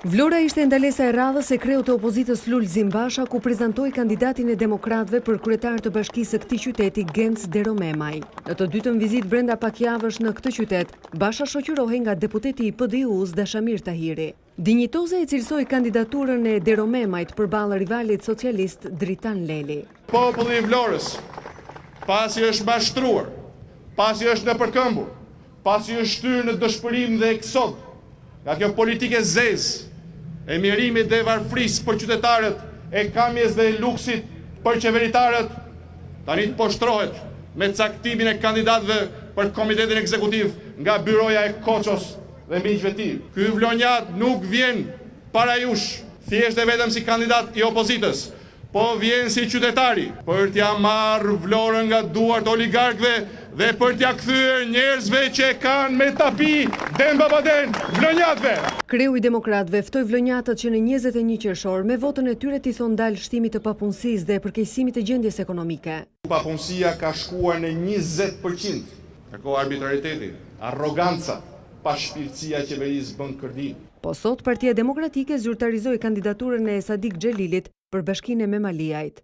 Vlora ishte ndalesa e radhës e kreut të opozitës Lulzim Basha, ku prezantoi kandidatin e demokratëve për kryetar të bashkisë së këtij qyteti Genc Deromemaj. Në të dytën vizitë brenda pak javësh në këtë qytet, Basha shoqërohej nga deputeti i PDU-s Dashamir Tahiri. Dinjitoze e cilësoi kandidaturën e Deromemajt përballë rivalit socialist Dritan Leli. Populli i Vlorës, pasi është mashtruar, pasi është në përkëmbur, pasi është shtyrë në dëshpërim dhe eksod, nga kjo politike zezë, e mirimit dhe varfrisë për qytetarët, e kamjes dhe luksit për qeveritarët, tani të poshtrohet me caktimin e kandidatëve për komitetin ekzekutiv nga byroja e Koços dhe miqve tij. Ky vlonjat nuk vjen para jush, thjesht e vetëm si kandidat i opozitës, po vjen si qytetari për t'ja marrë Vlorën nga duart oligarkëve dhe për t'ja kthyer njerëzve që kanë me tapi den babaden vlonjatëve. Kreu i demokratëve ftoi vlonjatët që në 21 qershor me votën e tyre t'i thonë ndal shtimit të papunësisë dhe përkeqësimit të gjendjes ekonomike. Papunësia ka shkuar në 20%. Ako arbitrariteti, arroganca, pashpirtësia e qeverisë bën kërdim. Po sot Partia Demokratike zyrtarizoi kandidaturën e Sadik Xhelilit për bashkinë me Maliajt.